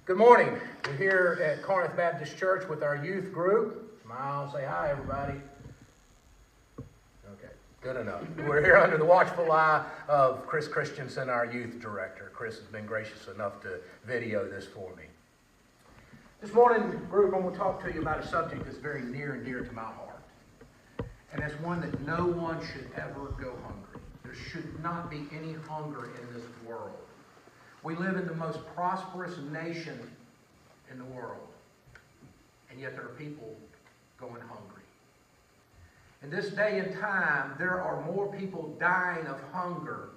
Good morning. We're here at Corinth Baptist Church with our youth group. Smile, say hi, everybody. Okay, good enough. We're here under the watchful eye of Chris Christensen, our youth director. Chris has been gracious enough to video this for me. This morning, group, I'm going to talk to you about a subject that's very near and dear to my heart. And it's one that no one should ever go hungry. There should not be any hunger in this world. We live in the most prosperous nation in the world, and yet there are people going hungry. In this day and time, there are more people dying of hunger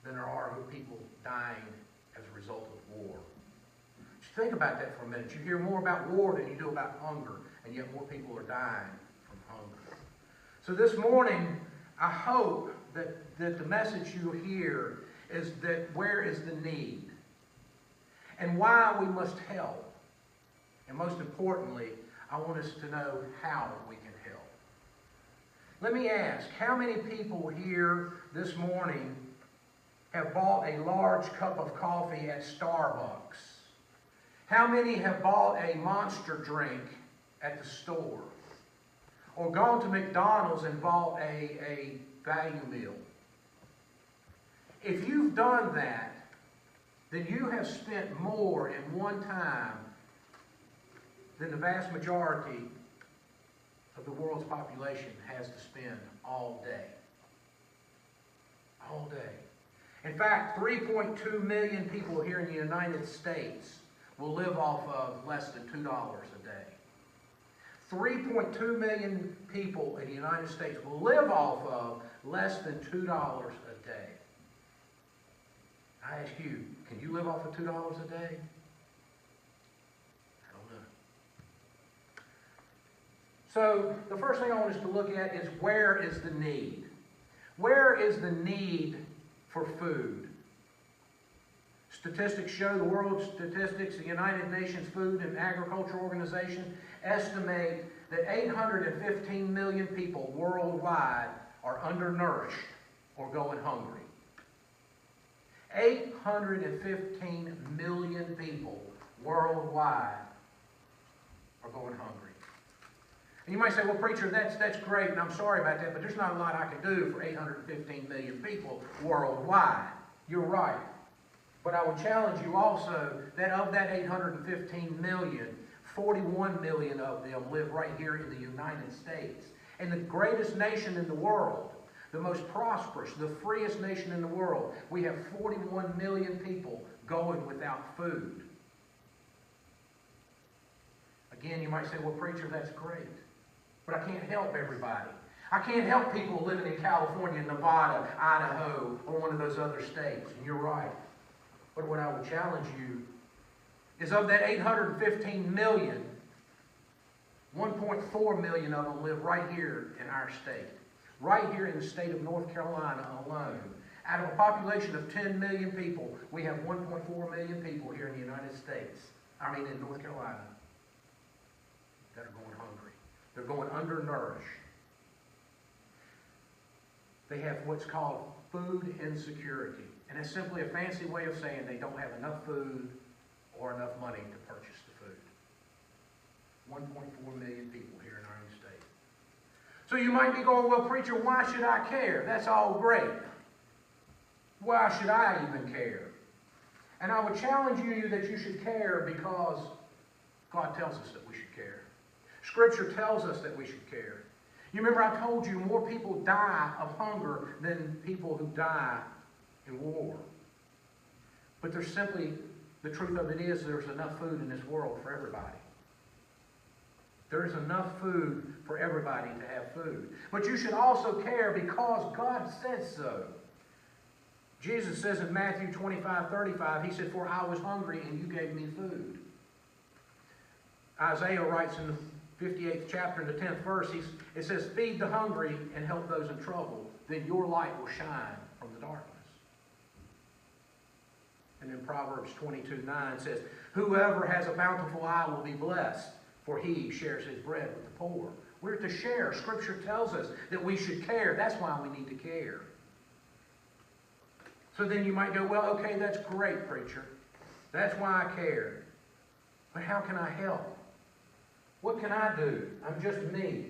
than there are people dying as a result of war. Just think about that for a minute. You hear more about war than you do about hunger, and yet more people are dying from hunger. So this morning, I hope that the message you hear is that where is the need and why we must help. And most importantly, I want us to know how we can help. Let me ask, how many people here this morning have bought a large cup of coffee at Starbucks? How many have bought a Monster drink at the store? Or gone to McDonald's and bought a value meal? If you've done that, then you have spent more in one time than the vast majority of the world's population has to spend all day. All day. In fact, 3.2 million people here in the United States will live off of less than $2 a day. 3.2 million people in the United States will live off of less than $2 a day. I ask you, can you live off of $2 a day? I don't know. So the first thing I want us to look at is, where is the need? Where is the need for food? Statistics show, the world statistics, the United Nations Food and Agriculture Organization estimate that 815 million people worldwide are undernourished or going hungry. 815 million people worldwide are going hungry. And you might say, well, preacher, that's great, and I'm sorry about that, but there's not a lot I can do for 815 million people worldwide. You're right. But I would challenge you also that of that 815 million, 41 million of them live right here in the United States. And the greatest nation in the world, the most prosperous, the freest nation in the world, we have 41 million people going without food. Again, you might say, well, preacher, that's great. But I can't help everybody. I can't help people living in California, Nevada, Idaho, or one of those other states. And you're right. But what I would challenge you is, of that 815 million, 1.4 million of them live right here in our state. Right here in the state of North Carolina alone. Out of a population of 10 million people, we have 1.4 million people here in the United States. In North Carolina, that are going hungry. They're going undernourished. They have what's called food insecurity. And it's simply a fancy way of saying they don't have enough food or enough money to purchase the food. 1.4 million people here in our own state. So you might be going, well, preacher, why should I care? That's all great. Why should I even care? And I would challenge you that you should care because God tells us that we should care. Scripture tells us that we should care. You remember I told you more people die of hunger than people who die in war. But there's simply, the truth of it is, there's enough food in this world for everybody. There is enough food for everybody to have food. But you should also care because God says so. Jesus says in Matthew 25:35, he said, "For I was hungry and you gave me food." Isaiah writes in the 58th chapter, in the 10th verse, it says, "Feed the hungry and help those in trouble. Then your light will shine from the darkness." And in Proverbs 22:9 says, "Whoever has a bountiful eye will be blessed, for he shares his bread with the poor." We're to share. Scripture tells us that we should care. That's why we need to care. So then you might go, well, okay, that's great, preacher. That's why I care. But how can I help? What can I do? I'm just me.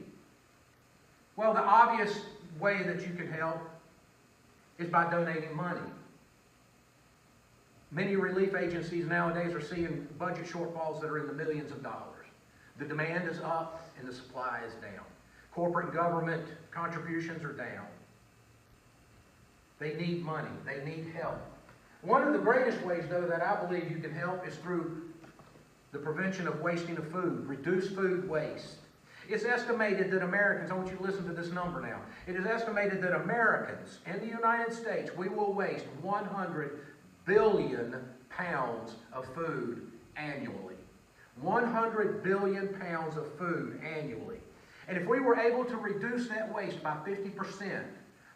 Well, the obvious way that you can help is by donating money. Many relief agencies nowadays are seeing budget shortfalls that are in the millions of dollars. The demand is up and the supply is down. Corporate and government contributions are down. They need money. They need help. One of the greatest ways, though, that I believe you can help is through the prevention of wasting of food. Reduce food waste. It's estimated that Americans, I want you to listen to this number now. It is estimated that Americans in the United States, we will waste 100 billion pounds of food annually. 100 billion pounds of food annually. And if we were able to reduce that waste by 50%,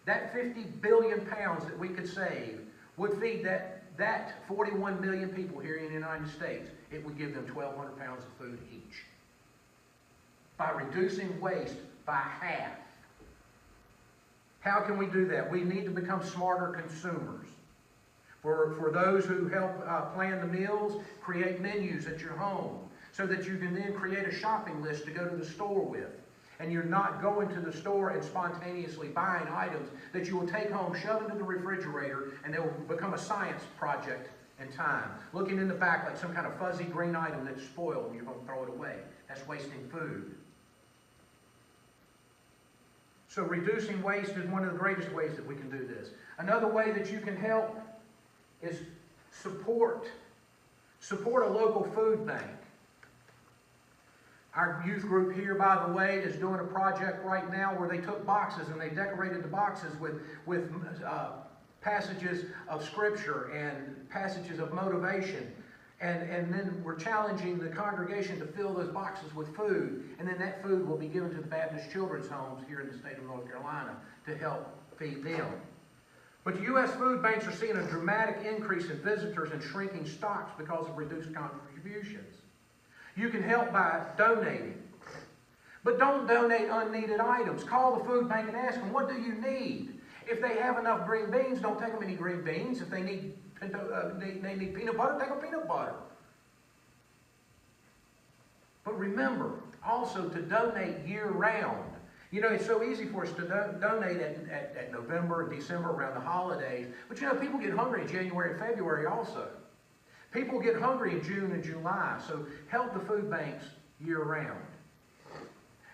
that 50 billion pounds that we could save would feed that 41 million people here in the United States. It would give them 1,200 pounds of food each. By reducing waste by half. How can we do that? We need to become smarter consumers. For those who help plan the meals, create menus at your home so that you can then create a shopping list to go to the store with. And you're not going to the store and spontaneously buying items that you will take home, shove into the refrigerator, and they will become a science project in time. Looking in the back like some kind of fuzzy green item that's spoiled and you're going to throw it away. That's wasting food. So reducing waste is one of the greatest ways that we can do this. Another way that you can help is support. Support a local food bank. Our youth group here, by the way, is doing a project right now where they took boxes and they decorated the boxes with passages of Scripture and passages of motivation. And then we're challenging the congregation to fill those boxes with food. And then that food will be given to the Baptist Children's Homes here in the state of North Carolina to help feed them. But the U.S. food banks are seeing a dramatic increase in visitors and shrinking stocks because of reduced contributions. You can help by donating. But don't donate unneeded items. Call the food bank and ask them, what do you need? If they have enough green beans, don't take them any green beans. If they need peanut butter, take them peanut butter. But remember also to donate year-round. You know, it's so easy for us to donate at November and December around the holidays. But you know, people get hungry in January and February also. People get hungry in June and July. So help the food banks year-round.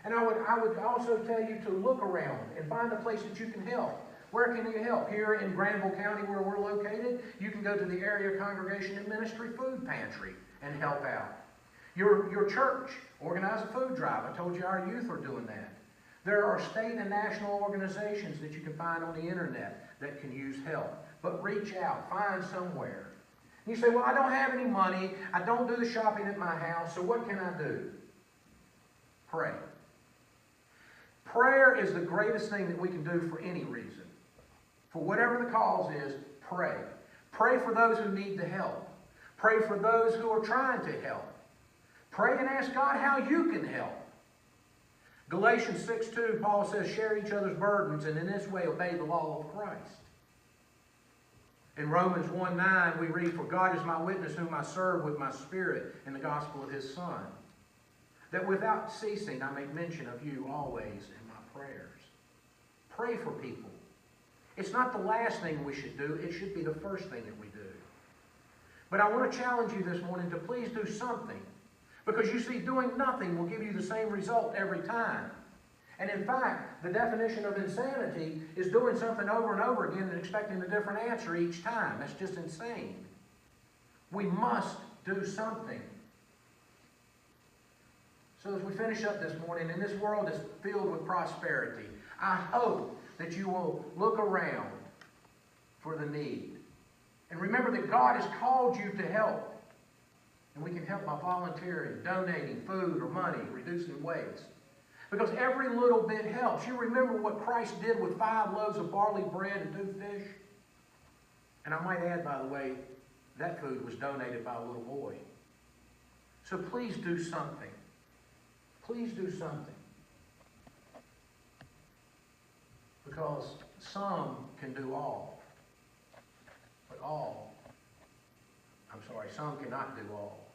And I would also tell you to look around and find a place that you can help. Where can you help? Here in Granville County where we're located, you can go to the Area Congregation and Ministry Food Pantry and help out. Your church, organize a food drive. I told you our youth are doing that. There are state and national organizations that you can find on the internet that can use help. But reach out, find somewhere. You say, well, I don't have any money. I don't do the shopping at my house, so what can I do? Pray. Prayer is the greatest thing that we can do for any reason. For whatever the cause is, pray. Pray for those who need the help. Pray for those who are trying to help. Pray and ask God how you can help. Galatians 6:2, Paul says, share each other's burdens and in this way obey the law of Christ. In Romans 1:9 we read, for God is my witness whom I serve with my spirit in the gospel of his Son, that without ceasing I make mention of you always in my prayers. Pray for people. It's not the last thing we should do. It should be the first thing that we do. But I want to challenge you this morning to please do something. Because you see, doing nothing will give you the same result every time. And in fact, the definition of insanity is doing something over and over again and expecting a different answer each time. That's just insane. We must do something. So as we finish up this morning, and this world is filled with prosperity, I hope that you will look around for the need. And remember that God has called you to help. And we can help by volunteering, donating food or money, reducing waste. Because every little bit helps. You remember what Christ did with 5 loaves of barley bread and 2 fish? And I might add, by the way, that food was donated by a little boy. So please do something. Please do something. Because some can do all. But all I'm sorry, some cannot do all.